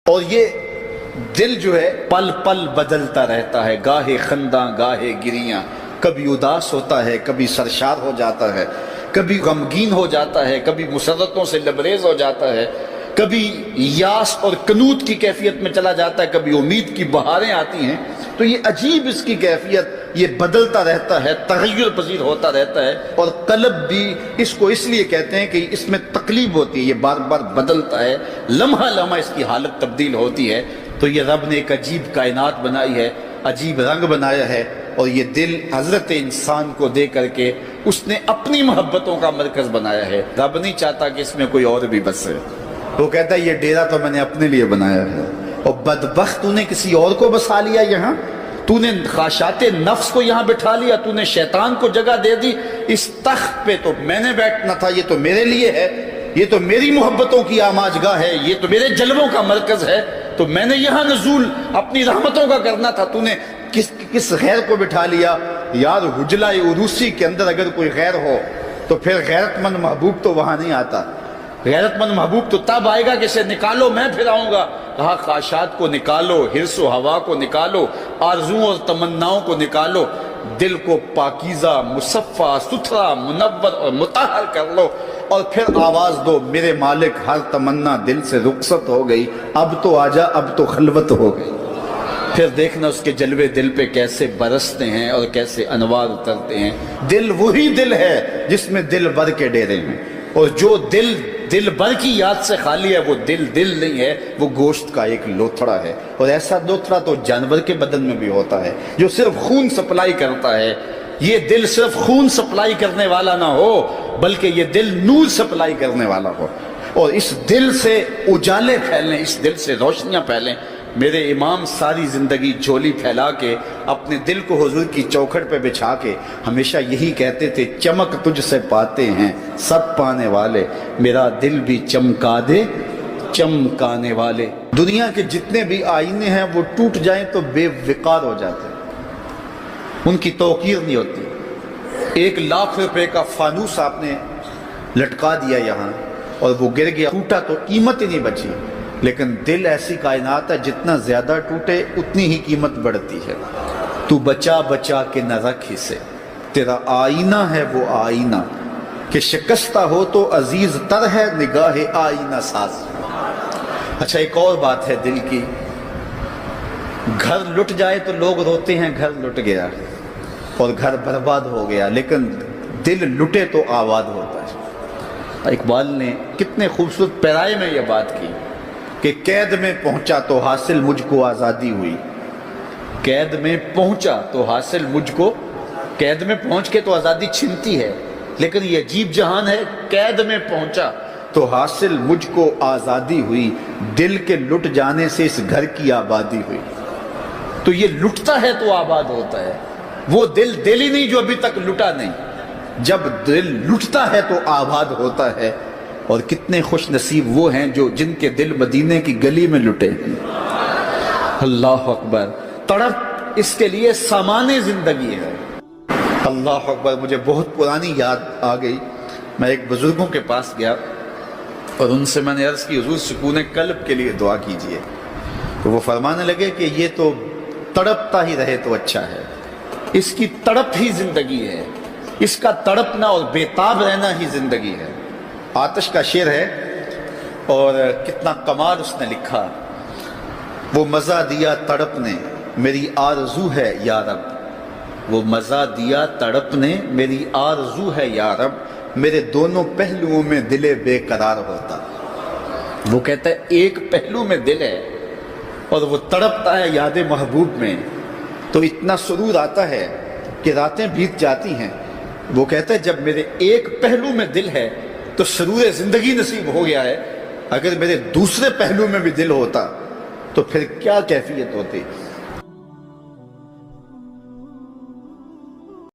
اور یہ دل جو ہے پل پل بدلتا رہتا ہے، گاہے خنداں گاہے گریاں، کبھی اداس ہوتا ہے، کبھی سرشار ہو جاتا ہے، کبھی غمگین ہو جاتا ہے، کبھی مسرتوں سے لبریز ہو جاتا ہے، کبھی یاس اور کنوت کی کیفیت میں چلا جاتا ہے، کبھی امید کی بہاریں آتی ہیں۔ تو یہ عجیب اس کی کیفیت، یہ بدلتا رہتا ہے، تغیر پذیر ہوتا رہتا ہے۔ اور قلب بھی اس کو اس لیے کہتے ہیں کہ اس میں تقلیب ہوتی ہے، یہ بار بار بدلتا ہے، لمحہ لمحہ اس کی حالت تبدیل ہوتی ہے۔ تو یہ رب نے ایک عجیب کائنات بنائی ہے، عجیب رنگ بنایا ہے، اور یہ دل حضرت انسان کو دے کر کے اس نے اپنی محبتوں کا مرکز بنایا ہے۔ رب نہیں چاہتا کہ اس میں کوئی اور بھی بسے، وہ کہتا ہے یہ ڈیرا تو میں نے اپنے لیے بنایا ہے۔ اور بدبخت تو نے کسی اور کو بسا لیا یہاں، تو نے خواہشات نفس کو یہاں بٹھا لیا، تو نے شیطان کو جگہ دے دی۔ اس تخت پہ تو میں نے بیٹھنا تھا، یہ تو میرے لیے ہے، یہ تو میری محبتوں کی آماج گاہ ہے، یہ تو میرے جلووں کا مرکز ہے، تو میں نے یہاں نزول اپنی رحمتوں کا کرنا تھا، تو نے کس غیر کو بٹھا لیا۔ یار حجلہ عروسی کے اندر اگر کوئی غیر ہو تو پھر غیرت مند محبوب تو وہاں نہیں آتا۔ غیرت مند محبوب تو تب آئے گا کہ اسے نکالو میں پھر آؤں گا۔ کہا خواہشات کو نکالو، حرص و ہوا کو نکالو، آرزوؤں اور تمناؤں کو نکالو، دل کو پاکیزہ، مصفہ، ستھرا، منور اور مطہر کر لو، اور پھر آواز دو میرے مالک ہر تمنا دل سے رخصت ہو گئی، اب تو آجا، اب تو خلوت ہو گئی۔ پھر دیکھنا اس کے جلوے دل پہ کیسے برستے ہیں اور کیسے انوار اترتے ہیں۔ دل وہی دل ہے جس میں دل بر کے ڈیرے ہیں، اور جو دل بر کی یاد سے خالی ہے وہ دل نہیں ہے، وہ گوشت کا ایک لوتھڑا ہے۔ اور ایسا لوتھڑا تو جانور کے بدن میں بھی ہوتا ہے جو صرف خون سپلائی کرتا ہے۔ یہ دل صرف خون سپلائی کرنے والا نہ ہو بلکہ یہ دل نور سپلائی کرنے والا ہو، اور اس دل سے اجالے پھیلیں، اس دل سے روشنیاں پھیلیں۔ میرے امام ساری زندگی جھولی پھیلا کے اپنے دل کو حضور کی چوکھٹ پہ بچھا کے ہمیشہ یہی کہتے تھے، چمک تجھ سے پاتے ہیں سب پانے والے، میرا دل بھی چمکا دے چمکانے والے۔ دنیا کے جتنے بھی آئینے ہیں وہ ٹوٹ جائیں تو بے وقار ہو جاتے ہیں، ان کی توقیر نہیں ہوتی۔ 1,00,000 روپے کا فانوس آپ نے لٹکا دیا یہاں اور وہ گر گیا، ٹوٹا تو قیمت ہی نہیں بچی۔ لیکن دل ایسی کائنات ہے جتنا زیادہ ٹوٹے اتنی ہی قیمت بڑھتی ہے۔ تو بچا بچا کے نہ رکھ اسے، تیرا آئینہ ہے وہ آئینہ کہ شکستہ ہو تو عزیز تر ہے نگاہ آئینہ ساز۔ اچھا ایک اور بات ہے دل کی، گھر لٹ جائے تو لوگ روتے ہیں گھر لٹ گیا اور گھر برباد ہو گیا، لیکن دل لٹے تو آباد ہوتا ہے۔ اقبال نے کتنے خوبصورت پیرائے میں یہ بات کی کہ قید میں پہنچا تو حاصل مجھ کو آزادی ہوئی، قید میں پہنچا تو حاصل مجھ کو، قید میں پہنچ کے تو آزادی چھنتی ہے، لیکن یہ عجیب جہان ہے، قید میں پہنچا تو حاصل مجھ کو آزادی ہوئی، دل کے لٹ جانے سے اس گھر کی آبادی ہوئی۔ تو یہ لٹتا ہے تو آباد ہوتا ہے، وہ دل ہی نہیں جو ابھی تک لٹا نہیں، جب دل لٹتا ہے تو آباد ہوتا ہے۔ اور کتنے خوش نصیب وہ ہیں جن کے دل مدینے کی گلی میں لٹے۔ اللہ اکبر، تڑپ اس کے لیے سامان زندگی ہے۔ اللہ اکبر، مجھے بہت پرانی یاد آ گئی، میں ایک بزرگوں کے پاس گیا اور ان سے میں نے عرض کی حضور سکون قلب کے لیے دعا کیجئے، تو وہ فرمانے لگے کہ یہ تو تڑپتا ہی رہے تو اچھا ہے، اس کی تڑپ ہی زندگی ہے، اس کا تڑپنا اور بےتاب رہنا ہی زندگی ہے۔ آتش کا شعر ہے اور کتنا کمال اس نے لکھا، وہ مزہ دیا تڑپ نے میری آرزو ہے یا رب، وہ مزہ دیا تڑپ نے میری آرزو ہے یا رب، میرے دونوں پہلوؤں میں دل بے قرار ہوتا۔ وہ کہتا ہے ایک پہلو میں دل ہے اور وہ تڑپتا ہے یاد محبوب میں، تو اتنا سرور آتا ہے کہ راتیں بیت جاتی ہیں۔ وہ کہتا ہے جب میرے ایک پہلو میں دل ہے تو سرور زندگی نصیب ہو گیا ہے، اگر میرے دوسرے پہلو میں بھی دل ہوتا تو پھر کیا کیفیت ہوتی۔